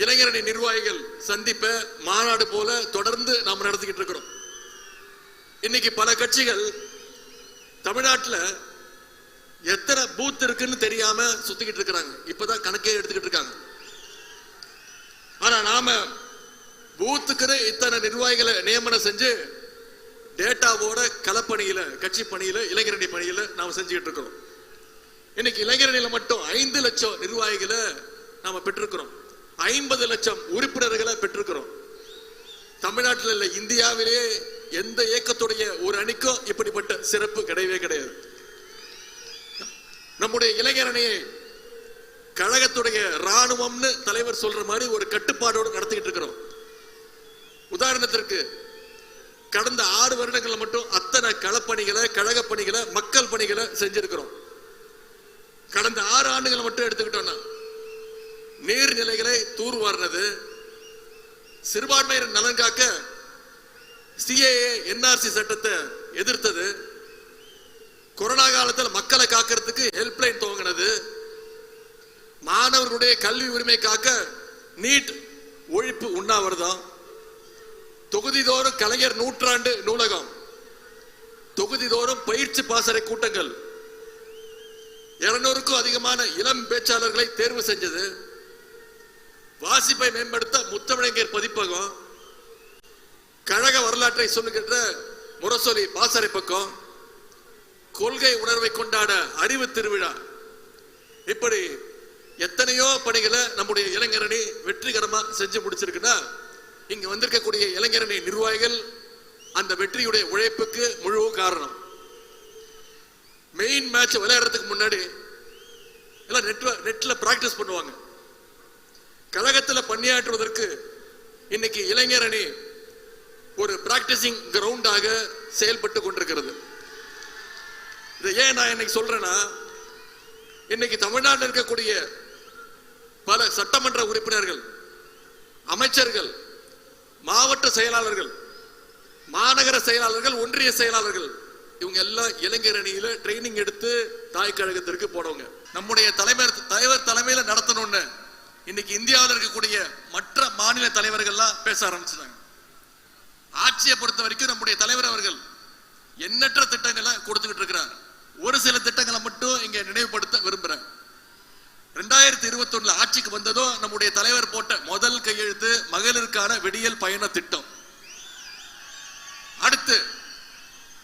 இளைஞரணி நிர்வாகிகள் சந்திப்ப மாநாடு போல தொடர்ந்து நாம் நடத்திக்கிட்டு இருக்கிறோம். இன்னைக்கு பல கட்சிகள் தமிழ்நாட்டில் எத்தனை பூத் இருக்குன்னு தெரியாம சுத்திக்கிட்டு இருக்கிறாங்க. இப்பதான் கணக்கே எடுத்துக்கிட்டு இருக்காங்க. ஆனா நாம பூத்துக்கு இத்தனை நிர்வாகிகளை நியமனம் செஞ்சு டேட்டாவோட களப்பணியில, கட்சி பணியில, இளைஞரணி பணியில நாம செஞ்சுக்கிட்டு இருக்கிறோம். இன்னைக்கு இளைஞரணியில மட்டும் 5 லட்சம் நிர்வாகிகளை நாம பெற்றிருக்கிறோம். 50 லட்சம் உறுப்பினர்களை பெற்றிருக்கிறோம். தமிழ்நாட்டில் இல்ல, இந்தியாவிலேயே எந்த இயக்கத்துடைய ஒரு அணிக்கும் இப்படிப்பட்ட சிறப்பு கிடையவே கிடையாது. நம்முடைய இளைஞரணியை கழகத்துடைய ராணுவம்னு தலைவர் சொல்ற மாதிரி ஒரு கட்டுப்பாடோடு நடத்திக்கிட்டு இருக்கிறோம். உதாரணத்திற்கு கடந்த 6 வருடங்கள் மட்டும் அத்தனை களப்பணிகளை, கழக பணிகளை, மக்கள் பணிகளை செஞ்சிருக்கிறோம். கடந்த 6 ஆண்டுகளை மட்டும் எடுத்துக்கிட்டோம்னா நீர்நிலைகளை தூர்வாரினது, சிறுபான்மையினர் நலன் காக்க சிஏஏ என்ஆர்சி சட்டத்தை எதிர்த்தது, கொரோனா காலத்தில் மக்களை காக்கிறதுக்கு ஹெல்ப்லைன் துவங்கினது, மாணவர்களுடைய கல்வி உரிமை காக்க நீட் ஒழிப்பு உண்ணாவிரதம், தொகுதிதோறும் கலைஞர் நூற்றாண்டு நூலகம், தொகுதிதோறும் பயிற்சி பாசறை கூட்டங்கள், 200க்கும் அதிகமான இளம் பேச்சாளர்களை தேர்வு செஞ்சது, வாசிப்பை மேம்படுத்த முத்தமிழங்கர் பதிப்பகம், கழக வரலாற்றை சொல்லுகின்ற முரசொலி பாசறை பக்கம், கொள்கை உணர்வை கொண்டாட அறிவு திருவிழா, இப்படி எத்தனையோ பணிகளை நம்முடைய இளைஞரணி வெற்றிகரமா செஞ்சு முடிச்சிருக்குன்னா இங்க வந்திருக்கக்கூடிய இளைஞரணி நிர்வாகிகள் அந்த வெற்றியுடைய உழைப்புக்கு முழு காரணம். மெயின் மேட்ச் விளையாடுறதுக்கு முன்னாடி எல்லாம் நெட்ல பிராக்டிஸ் பண்ணுவாங்க. கழகத்தில் பணியாற்றுவதற்கு இன்னைக்கு இளைஞரணி ஒரு பிராக்டிசிங் கிரவுண்டாக செயல்பட்டு கொண்டிருக்கிறது. இதை ஏன் நான் இன்னைக்கு சொல்றேன்னா, இன்னைக்கு தமிழ்நாட்டில் இருக்கக்கூடிய பல சட்டமன்ற உறுப்பினர்கள், அமைச்சர்கள், மாவட்ட செயலாளர்கள், மாநகர செயலாளர்கள், ஒன்றிய செயலாளர்கள், இவங்க எல்லாம் இளைஞரணியில ட்ரைனிங் எடுத்து தாய் கழகத்திற்கு போனவங்க. நம்முடைய தலைவர் தலைமையில நடத்தணும்னு இன்னைக்கு இந்தியாவில் இருக்கக்கூடிய மற்ற மாநில தலைவர்கள்லாம் பேச ஆரம்பிச்சிட்டாங்க. ஆட்சியை பொறுத்த வரைக்கும் நம்முடைய தலைவர் அவர்கள் எண்ணற்ற திட்டங்களை கொடுத்துக்கிட்டு இருக்கிறார். ஒரு சில திட்டங்களை மட்டும் இங்க நினைவுபடுத்த விரும்புறேன். 2021 ஆட்சிக்கு வந்ததும் நம்முடைய தலைவர் போட்ட முதல் கையெழுத்து மகளிருக்கான விடியல் பயண திட்டம். அடுத்து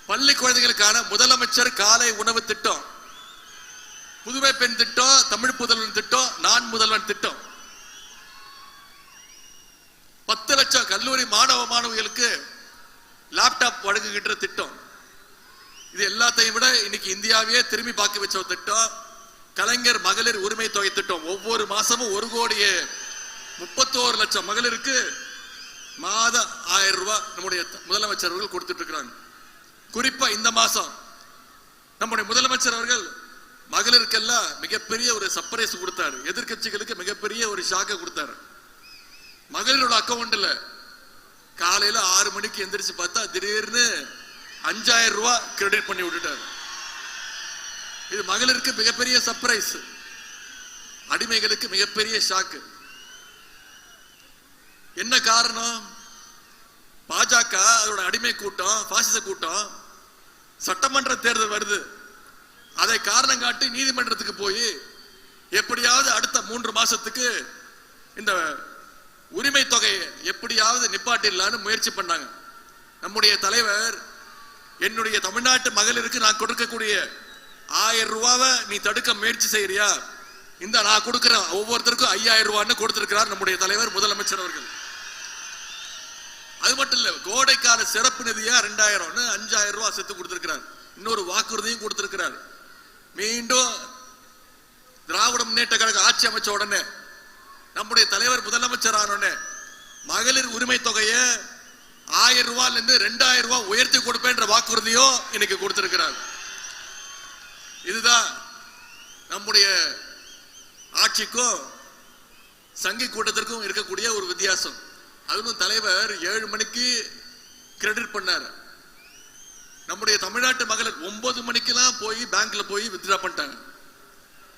பள்ளி குழந்தைகளுக்கான முதலமைச்சர் காலை உணவு திட்டம், புதுமை பெண் திட்டம், தமிழ் புதல்வன் திட்டம், நான் முதல்வன் திட்டம், 10 லட்சம் கல்லூரி மாணவ மாணவிகளுக்கு லேப்டாப் வழங்குகின்ற திட்டம். இது எல்லாத்தையும் விட இன்னைக்கு இந்தியாவையே திரும்பி பார்க்க வச்ச ஒரு திட்டம் கலைஞர் மகளிர் உரிமை தொகை திட்டம். ஒவ்வொரு மாசமும் 1,31,00,000 மகளிருக்கு மாதம் 1000 ரூபாய் நம்முடைய முதலமைச்சர் அவர்கள் கொடுத்துட்டு இருக்கிறாங்க. குறிப்பா இந்த மாசம் நம்முடைய முதலமைச்சர் அவர்கள் மகளிருக்கெல்லாம் மிகப்பெரிய ஒரு சர்ப்ரைஸ் கொடுத்தாரு. எதிர்கட்சிகளுக்கு மிகப்பெரிய ஒரு ஷாக்கை கொடுத்தாரு. மகளிரோட அக்கௌண்ட்ல காலையில 6 மணிக்கு எந்திரிச்சு பார்த்தா திடீர்னு 5000 ரூபாய் கிரெடிட் பண்ணி விட்டுட்டாரு. இது மகளிருக்கு மிகப்பெரிய சர்ப்ரைஸ், அடிமைகளுக்கு மிகப்பெரிய ஷாக்கு. என்ன காரணம்? பாஜக அதோட அடிமை கூட்டம், பாசிச கூட்டம், சட்டமன்ற தேர்தல் வருது, அதை காரணம் காட்டி நீதிமன்றத்துக்கு போய் எப்படியாவது அடுத்த 3 மாசத்துக்கு இந்த உரிமை தொகையை எப்படியாவது நிப்பாட்டிடலான்னு முயற்சி பண்ணாங்க. நம்முடைய தலைவர், என்னுடைய தமிழ்நாட்டு மகளிருக்கு நான் கொடுக்கக்கூடிய 1000 ரூபாவை நீ தடுக்க முயற்சி செய்யறியா, இந்த நான் கொடுக்கிற ஒவ்வொருத்தருக்கும் 5000 ரூபான்னு கொடுத்திருக்கிறார் நம்முடைய தலைவர் முதலமைச்சர் அவர்கள். அது மட்டும் இல்ல, கோடைக்கால சிறப்பு நிதியா 2000 5000 ரூபாய் சேர்த்து கொடுத்திருக்கிறார். இன்னொரு வாக்குறுதியும் கொடுத்திருக்கிறார். மீண்டும் திராவிட முன்னேற்ற கழக ஆட்சி அமைச்ச உடனே நம்முடைய தலைவர் முதலமைச்சர் ஆனோடனே மகளிர் உரிமை தொகையை 1000 ரூபாயில இருந்து 2000 ரூபாய் உயர்த்தி கொடுப்பேன்ற வாக்குறுதியும் இன்னைக்கு கொடுத்திருக்கிறார். இதுதான் நம்முடைய ஆட்சிக்கும் சங்கி கூட்டத்திற்கும் இருக்கக்கூடிய ஒரு வித்தியாசம். அதுவும் தலைவர் 7 மணிக்கு கிரெடிட் பண்ணார். நம்முடைய தமிழ்நாட்டு மகளிர் 9 மணிக்கெல்லாம் போய் பேங்க்ல போய் வித்ட்ரா பண்ணிட்டாங்க.